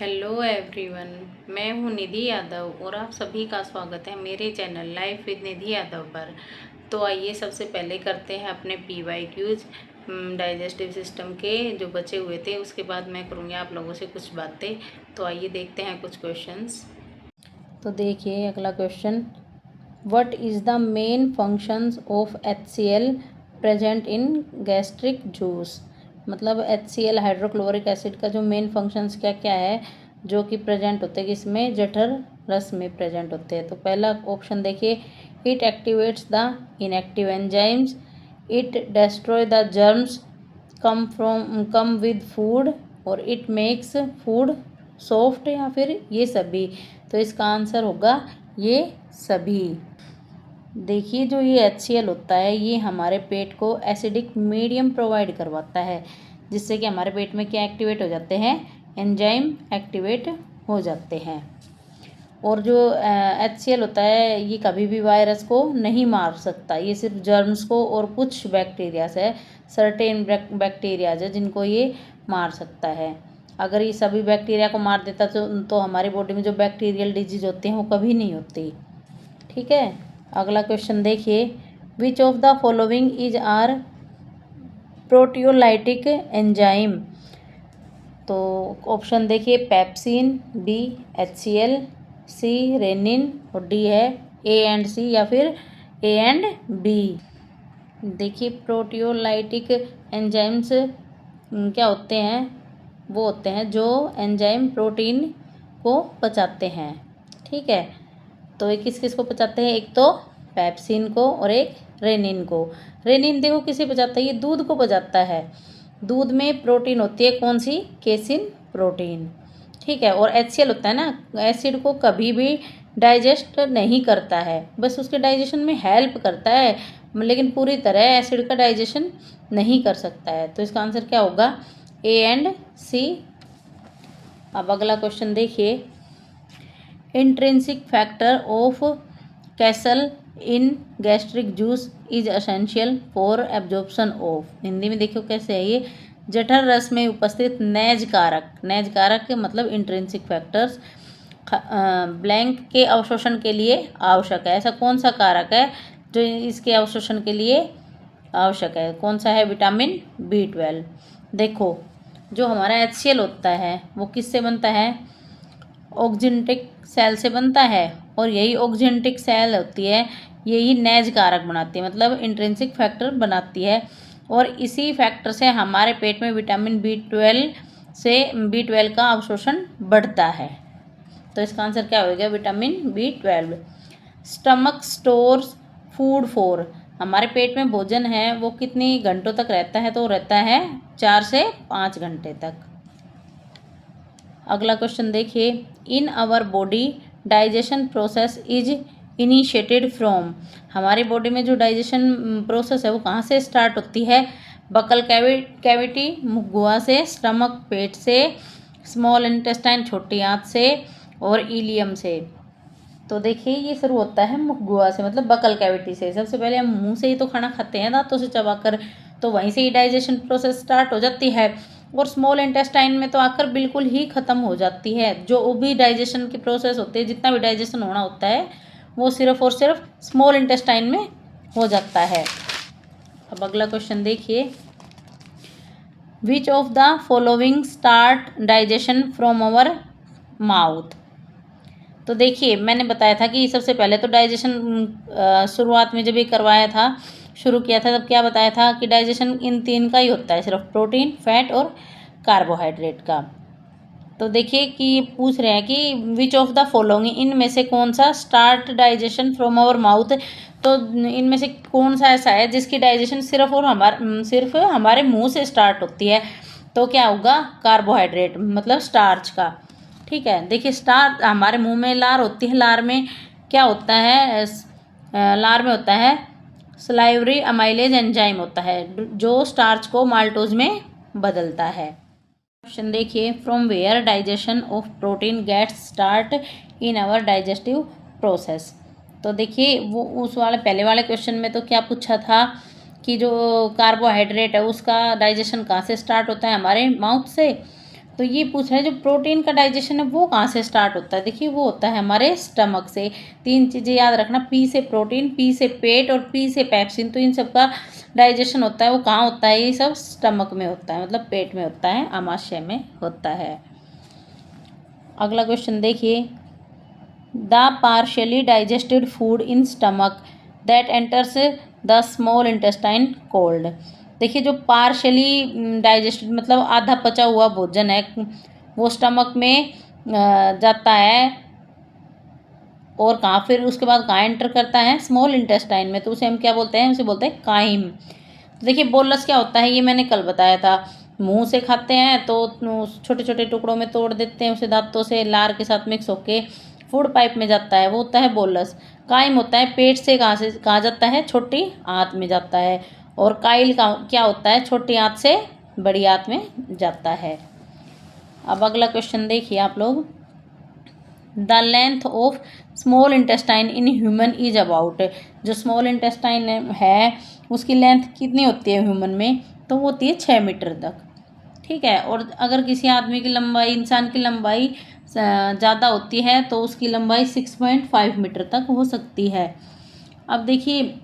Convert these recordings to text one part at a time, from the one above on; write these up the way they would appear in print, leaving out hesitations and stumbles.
Hello everyone, मैं हूं निधि यादव और आप सभी का स्वागत है मेरे चैनल लाइफ विद निधि यादव पर। तो आइए सबसे पहले करते हैं अपने PYQs डाइजेस्टिव सिस्टम के जो बचे हुए थे, उसके बाद मैं करूँगी आप लोगों से कुछ बातें। तो आइए देखते हैं कुछ क्वेश्चंस। तो देखिए अगला question, what is the main functions of HCl present in gastric juice. मतलब HCl हाइड्रोक्लोरिक एसिड का जो मेन फंक्शंस क्या क्या है जो कि प्रेजेंट होते हैं किसमें, जठर रस में प्रेजेंट होते हैं। तो पहला ऑप्शन देखिए, it activates the inactive enzymes, it destroy the germs come with food, और इट मेक्स फूड सॉफ्ट, या फिर ये सभी। तो इसका आंसर होगा ये सभी। देखिए जो ये HCl होता है ये हमारे पेट को एसिडिक मीडियम प्रोवाइड करवाता है, जिससे कि हमारे पेट में क्या एक्टिवेट हो जाते हैं, एंजाइम एक्टिवेट हो जाते हैं। और जो HCl होता है ये कभी भी वायरस को नहीं मार सकता, ये सिर्फ जर्म्स को और कुछ बैक्टीरियाज है, सर्टेन बैक्टीरियाज है जिनको ये मार सकता है। अगर ये सभी बैक्टीरिया को मार देता तो हमारी बॉडी में जो बैक्टीरियल डिजीज होते हैं वो कभी नहीं होती। ठीक है, अगला क्वेश्चन देखिए, which of the following is are proteolytic enzyme. तो ऑप्शन देखिए, pepsin, B HCl, C rennin, और डी है ए एंड सी या फिर ए एंड बी। देखिए प्रोटियोलाइटिक एंजाइम्स क्या होते हैं, वो होते हैं जो एंजाइम प्रोटीन को पचाते हैं। ठीक है, तो ये किस किस को पचाते हैं, एक तो पेप्सिन को और एक रेनिन को। रेनिन देखो किसे पचाता है, ये दूध को पचाता है। दूध में प्रोटीन होती है कौन सी, केसिन प्रोटीन। ठीक है, और HCl होता है ना, एसिड को कभी भी डाइजेस्ट नहीं करता है, बस उसके डाइजेशन में हेल्प करता है, लेकिन पूरी तरह एसिड का डाइजेशन नहीं कर सकता है। तो इसका आंसर क्या होगा, ए एंड सी। अब अगला क्वेश्चन देखिए, intrinsic factor of castle in gastric juice is essential for absorption of. Hindi में देखो कैसे है ये, जठर रस में उपस्थित नेज कारक, नेज कारक के मतलब इंट्रिंसिक फैक्टर्स ब्लैंक के अवशोषण के लिए आवश्यक है। ऐसा कौन सा कारक है जो इसके अवशोषण के लिए आवश्यक है, कौन सा है, विटामिन B12। देखो जो हमारा HCl होता है वो किससे बनता है, ऑक्जेंटिक सेल से बनता है, और यही ऑक्जेंटिक सेल होती है यही नेज कारक बनाती है, मतलब इंट्रिंसिक फैक्टर बनाती है। और इसी फैक्टर से हमारे पेट में विटामिन B12 का अवशोषण बढ़ता है। तो इसका आंसर क्या होगा, vitamin B12। Stomach stores food for, हमारे पेट में भोजन है वो कितनी घंटों तक रहता है, तो रहता है 4 से 5 घंटे तक। अगला क्वेश्चन देखिए, in our body digestion process is initiated from, हमारी बॉडी में जो डाइजेशन प्रोसेस है वो कहाँ से स्टार्ट होती है, बकल कैविटी मुख से, स्टमक पेट से, स्मॉल इंटेस्टाइन छोटी आंत से, और इलियम से। तो देखिए ये शुरू होता है मुख गुहा से, मतलब बकल कैविटी से। सबसे पहले हम मुंह से ही तो खाना खाते हैं दांतों से चबाकर, तो वहीं से ही डाइजेशन प्रोसेस स्टार्ट हो जाती है, और स्मॉल इंटेस्टाइन में तो आकर बिल्कुल ही ख़त्म हो जाती है। जो भी डाइजेशन की प्रोसेस होती है, जितना भी डाइजेशन होना होता है वो सिर्फ और सिर्फ स्मॉल इंटेस्टाइन में हो जाता है। अब अगला क्वेश्चन देखिए, which of the following start digestion from our mouth. तो देखिए मैंने बताया था कि सबसे पहले तो डाइजेशन शुरुआत में जब ये करवाया था, शुरू किया था, तब क्या बताया था कि डाइजेशन इन 3 का ही होता है, सिर्फ प्रोटीन, फैट और कार्बोहाइड्रेट का। तो देखिए कि पूछ रहे हैं कि विच ऑफ द फॉलोइंग, इनमें से कौन सा start digestion from our mouth, तो इनमें से कौन सा ऐसा है जिसकी डाइजेशन सिर्फ हमारे मुंह से स्टार्ट होती है। तो क्या होगा, कार्बोहाइड्रेट, मतलब स्टार्च का। ठीक है, देखिए स्टार्च, हमारे मुंह में लार होती है, लार में क्या होता है, लार में होता है सलाइवरी अमाइलेज एंजाइम होता है जो स्टार्च को माल्टोज में बदलता है। क्वेश्चन देखिए, from where digestion of protein gets start in our digestive process. तो देखिए वो उस वाले पहले वाले क्वेश्चन में तो क्या पूछा था कि जो कार्बोहाइड्रेट है उसका डाइजेशन कहाँ से स्टार्ट होता है, हमारे माउथ से। तो ये पूछ रहा है जो प्रोटीन का डाइजेशन है वो कहाँ से स्टार्ट होता है। देखिए वो होता है हमारे स्टमक से। 3 चीज़ें याद रखना, पी से प्रोटीन, पी से पेट और पी से पैप्सिन। तो इन सब का डाइजेशन होता है वो कहाँ होता है, ये सब स्टमक में होता है, मतलब पेट में होता है, आमाशय में होता है। अगला क्वेश्चन देखिए, the partially digested food in stomach that enters the small intestine cold. देखिए जो पार्शियली डाइजेस्टेड मतलब आधा पचा हुआ भोजन है वो स्टमक में जाता है और कहाँ, फिर उसके बाद कहाँ एंटर करता है, स्मॉल इंटेस्टाइन में। तो उसे हम क्या बोलते हैं, उसे बोलते हैं काइम। तो देखिए बोलस क्या होता है, ये मैंने कल बताया था। मुंह से खाते हैं तो छोटे छोटे टुकड़ों में तोड़ देते हैं उसे दांतों से, लार के साथ मिक्स होके फूड पाइप में जाता है, वो होता है बोलस। काइम होता है पेट से कहाँ जाता है, छोटी आंत में जाता है। और काइल का क्या होता है, छोटी आंत से बड़ी आंत में जाता है। अब अगला क्वेश्चन देखिए आप लोग, the length of small intestine in human is about. जो स्मॉल इंटेस्टाइन है उसकी लेंथ कितनी होती है ह्यूमन में, तो वो होती है 6 मीटर तक। ठीक है, और अगर किसी आदमी की लंबाई, इंसान की लंबाई ज़्यादा होती है तो उसकी लंबाई 6.5 मीटर तक हो सकती है। अब देखिए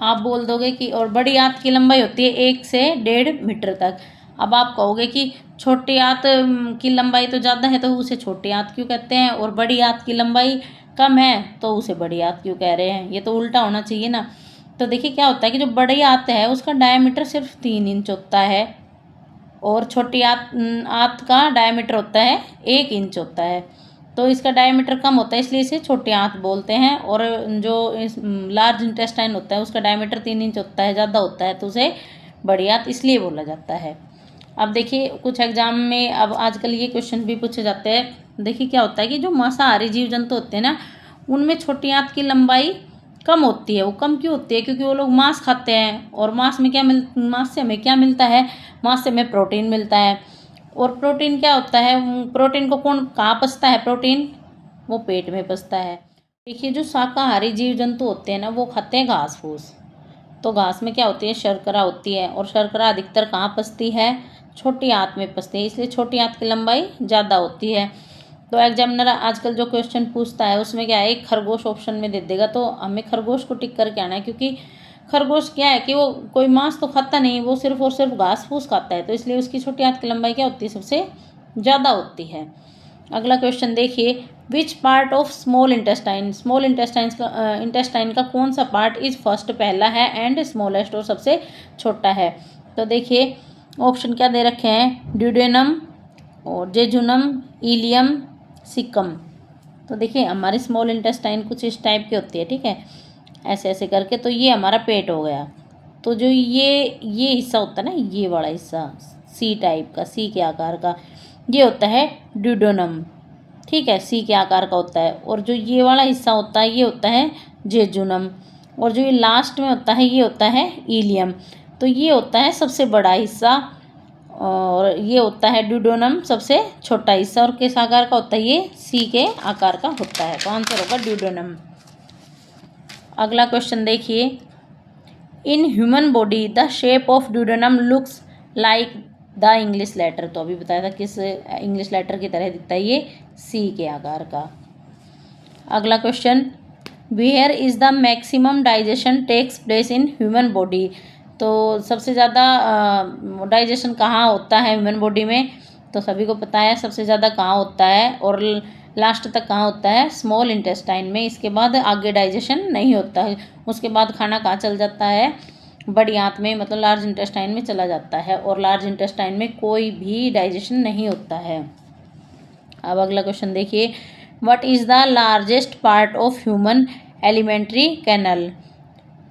आप बोल दोगे कि और बड़ी आंत की लंबाई होती है 1 से 1.5 मीटर तक। अब आप कहोगे कि छोटी आंत की लंबाई तो ज़्यादा है तो उसे छोटी आंत क्यों कहते हैं, और बड़ी आंत की लंबाई कम है तो उसे बड़ी आंत क्यों कह रहे हैं, ये तो उल्टा होना चाहिए ना। तो देखिए क्या होता है कि जो बड़ी आंत है उसका डायमीटर सिर्फ 3 इंच होता है और छोटी आंत का डायमीटर होता है 1 इंच होता है। तो इसका डायमीटर कम होता है इसलिए इसे छोटी आंत बोलते हैं। और जो लार्ज इंटेस्टाइन होता है उसका डायमीटर 3 इंच होता है, ज़्यादा होता है, तो उसे बड़ी आंत इसलिए बोला जाता है। अब देखिए कुछ एग्जाम में अब आजकल ये क्वेश्चन भी पूछे जाते हैं। देखिए क्या होता है कि जो मांसाहारी जीव जंतु होते हैं ना, उनमें छोटी आंत की लंबाई कम होती है। वो कम क्यों होती है, क्योंकि वो लोग मांस खाते हैं और मांस से हमें क्या मिलता है, मांस से हमें प्रोटीन मिलता है। और प्रोटीन क्या होता है, प्रोटीन को कौन कहाँ पचता है, प्रोटीन वो पेट में पचता है। देखिए जो शाकाहारी जीव जंतु होते हैं ना वो खाते हैं घास फूस। तो घास में क्या होती है, शर्करा होती है, और शर्करा अधिकतर कहाँ पचती है, छोटी आंत में पचती है, इसलिए छोटी आंत की लंबाई ज़्यादा होती है। तो एग्जामिनर आजकल जो क्वेश्चन पूछता है उसमें क्या है, एक खरगोश ऑप्शन में दे देगा तो हमें खरगोश को टिक करके आना है, क्योंकि खरगोश क्या है कि वो कोई मांस तो खाता नहीं, वो सिर्फ और सिर्फ घास फूस खाता है, तो इसलिए उसकी छोटी आंत की लंबाई क्या होती है, सबसे ज़्यादा होती है। अगला क्वेश्चन देखिए, which part of small intestine, small intestine का कौन सा पार्ट इज फर्स्ट, पहला है, एंड स्मॉलेस्ट और सबसे छोटा है। तो देखिए ऑप्शन क्या दे रखे हैं, ड्यूडेनम और जेजुनम, इलियम, सिकम। तो देखिए हमारी स्मॉल इंटेस्टाइन कुछ इस टाइप की होती है, ठीक है, ऐसे ऐसे करके। तो ये हमारा पेट हो गया। तो जो ये हिस्सा होता है ना, ये वाला हिस्सा सी टाइप का, सी के आकार का, ये होता है ड्यूडेनम। ठीक है, सी के आकार का होता है। और जो ये वाला हिस्सा होता है ये होता है जेजुनम। और जो ये लास्ट में होता है ये होता है इलियम। तो ये होता है सबसे बड़ा हिस्सा और ये होता है ड्यूडेनम सबसे छोटा हिस्सा। और किस आकार का होता है, ये सी के आकार का होता है। तो आंसर होगा ड्यूडेनम। अगला क्वेश्चन देखिए, in human body the shape of duodenum looks like the English letter. तो अभी बताया था किस इंग्लिश लेटर की तरह दिखता है, ये सी के आकार का। अगला question, where is the maximum digestion takes place in human body. तो सबसे ज़्यादा डाइजेशन कहाँ होता है ह्यूमन बॉडी में, तो सभी को पता है सबसे ज़्यादा कहाँ होता है और लास्ट तक कहाँ होता है, स्मॉल इंटेस्टाइन में। इसके बाद आगे डाइजेशन नहीं होता है। उसके बाद खाना कहाँ चल जाता है, बड़ी आंत में, मतलब लार्ज इंटेस्टाइन में चला जाता है। और लार्ज इंटेस्टाइन में कोई भी डाइजेशन नहीं होता है। अब अगला क्वेश्चन देखिए, what is the largest part of human alimentary canal.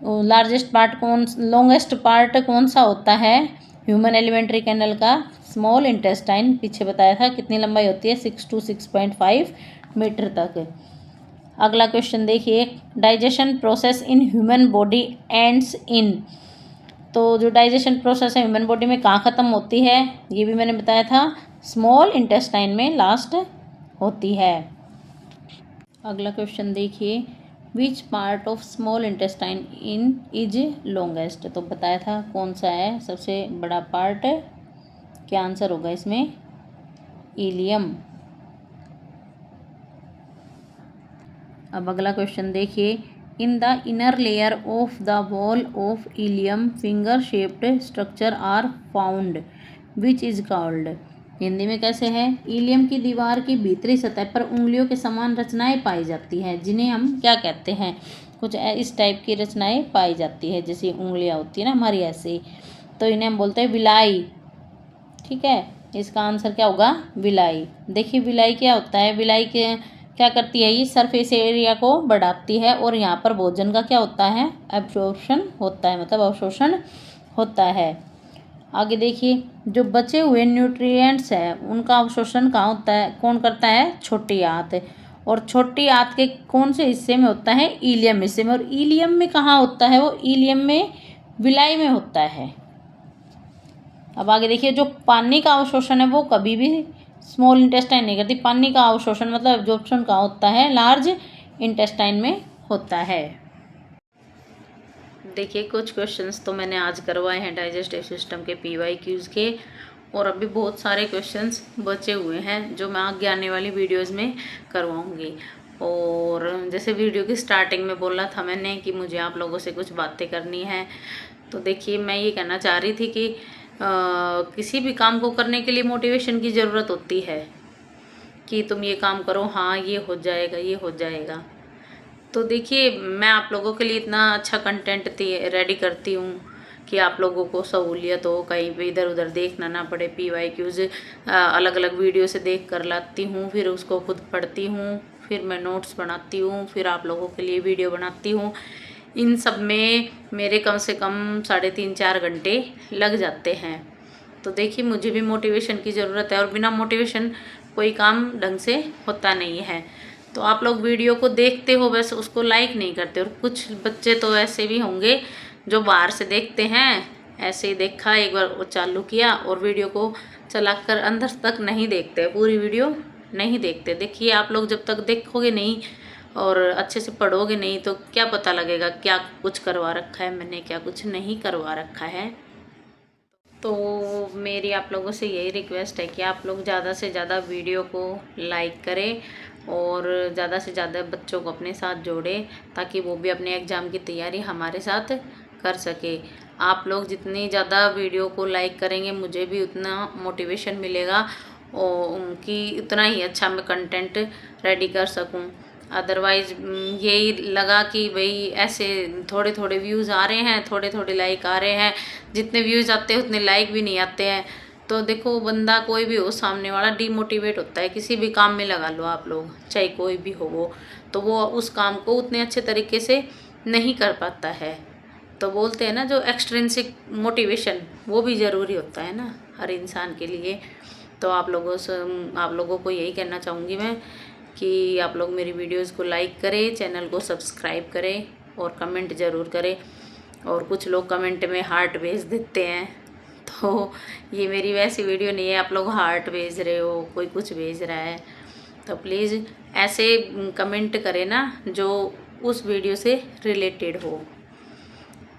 Largest part longest part कौन सा होता है ह्यूमन एलिमेंट्री कैनल का, स्मॉल इंटेस्टाइन। पीछे बताया था कितनी लंबाई होती है, 6 to 6.5 मीटर तक। अगला क्वेश्चन देखिए, digestion process in human body ends in. तो जो डाइजेशन प्रोसेस है ह्यूमन बॉडी में कहाँ ख़त्म होती है, ये भी मैंने बताया था, स्मॉल इंटेस्टाइन में लास्ट होती है। अगला क्वेश्चन देखिए, which part of small intestine in is longest. तो बताया था कौन सा है सबसे बड़ा पार्ट, क्या आंसर होगा इसमें, इलियम। अब अगला क्वेश्चन देखिए, in the inner layer of the wall of ileum finger shaped structure are found which is called. Hindi में कैसे है, इलियम की दीवार की भीतरी सतह पर उंगलियों के समान रचनाएं पाई जाती हैं, जिन्हें हम क्या कहते हैं। कुछ इस टाइप की रचनाएं पाई जाती है, जैसे उंगलियां होती है ना हमारी ऐसे, तो इन्हें हम बोलते हैं विलाई। ठीक है, इसका आंसर क्या होगा, विलाई। देखिए विलाई क्या होता है, विलाई के क्या करती है, ये सरफेस एरिया को बढ़ाती है और यहाँ पर भोजन का क्या होता है, एब्जॉर्प्शन होता है, मतलब अवशोषण होता है। आगे देखिए, जो बचे हुए न्यूट्रिएंट्स हैं उनका अवशोषण कहाँ होता है, कौन करता है, छोटी आंत। और छोटी आंत के कौन से हिस्से में होता है, इलियम हिस्से में। और इलियम में कहाँ होता है, वो इलियम में विलाई में होता है। अब आगे देखिए, जो पानी का अवशोषण है वो कभी भी स्मॉल इंटेस्टाइन नहीं करती। पानी का अवशोषण मतलब एब्जॉर्प्शन का होता है, लार्ज इंटेस्टाइन में होता है। देखिए कुछ क्वेश्चंस तो मैंने आज करवाए हैं डाइजेस्टिव सिस्टम के PYQs के, और अभी बहुत सारे क्वेश्चंस बचे हुए हैं जो मैं आगे आने वाली वीडियोस में करवाऊंगी। और जैसे वीडियो की स्टार्टिंग में बोला था मैंने कि मुझे आप लोगों से कुछ बातें करनी है, तो देखिए मैं ये कहना चाह रही थी कि किसी भी काम को करने के लिए मोटिवेशन की ज़रूरत होती है कि तुम ये काम करो, हाँ ये हो जाएगा, ये हो जाएगा। तो देखिए मैं आप लोगों के लिए इतना अच्छा कंटेंट रेडी करती हूँ कि आप लोगों को सहूलियत हो, कहीं पे इधर उधर देखना ना पड़े। PYQs अलग अलग वीडियो से देख कर लाती हूँ, फिर उसको खुद पढ़ती हूँ, फिर मैं नोट्स बनाती हूँ, फिर आप लोगों के लिए वीडियो बनाती हूँ। इन सब में मेरे कम से कम 3.5-4 घंटे लग जाते हैं। तो देखिए मुझे भी मोटिवेशन की ज़रूरत है, और बिना मोटिवेशन कोई काम ढंग से होता नहीं है। तो आप लोग वीडियो को देखते हो, बस उसको लाइक नहीं करते। और कुछ बच्चे तो ऐसे भी होंगे जो बाहर से देखते हैं, ऐसे ही देखा, एक बार वो चालू किया और वीडियो को चलाकर अंदर तक नहीं देखते, पूरी वीडियो नहीं देखते। देखिए आप लोग जब तक देखोगे नहीं और अच्छे से पढ़ोगे नहीं तो क्या पता लगेगा क्या कुछ करवा रखा है मैंने, क्या कुछ नहीं करवा रखा है। तो मेरी आप लोगों से यही रिक्वेस्ट है कि आप लोग ज़्यादा से ज़्यादा वीडियो को लाइक करें और ज़्यादा से ज़्यादा बच्चों को अपने साथ जोड़ें, ताकि वो भी अपने एग्ज़ाम की तैयारी हमारे साथ कर सके। आप लोग जितनी ज़्यादा वीडियो को लाइक करेंगे मुझे भी उतना मोटिवेशन मिलेगा और कि उतना ही अच्छा मैं कंटेंट रेडी कर सकूं। अदरवाइज़ यही लगा कि भाई ऐसे थोड़े थोड़े व्यूज़ आ रहे हैं, थोड़े थोड़े लाइक आ रहे हैं, जितने व्यूज़ आते हैं उतने लाइक भी नहीं आते हैं। तो देखो बंदा कोई भी हो, सामने वाला डीमोटिवेट होता है। किसी भी काम में लगा लो आप लोग, चाहे कोई भी हो वो, तो वो उस काम को उतने अच्छे तरीके से नहीं कर पाता है। तो बोलते हैं ना जो एक्सट्रिंसिक मोटिवेशन, वो भी ज़रूरी होता है ना हर इंसान के लिए। तो आप लोगों को यही कहना चाहूँगी मैं कि आप लोग मेरी वीडियोस को लाइक करें, चैनल को सब्सक्राइब करें और कमेंट ज़रूर करें। और कुछ लोग कमेंट में हार्ट भेज देते हैं, तो ये मेरी वैसी वीडियो नहीं है आप लोग हार्ट भेज रहे हो, कोई कुछ भेज रहा है। तो प्लीज़ ऐसे कमेंट करें ना जो उस वीडियो से रिलेटेड हो।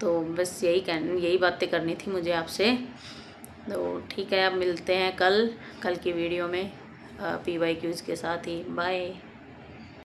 तो बस यही बातें करनी थी मुझे आपसे। तो ठीक है, अब मिलते हैं कल की वीडियो में PYQs के साथ ही। बाय।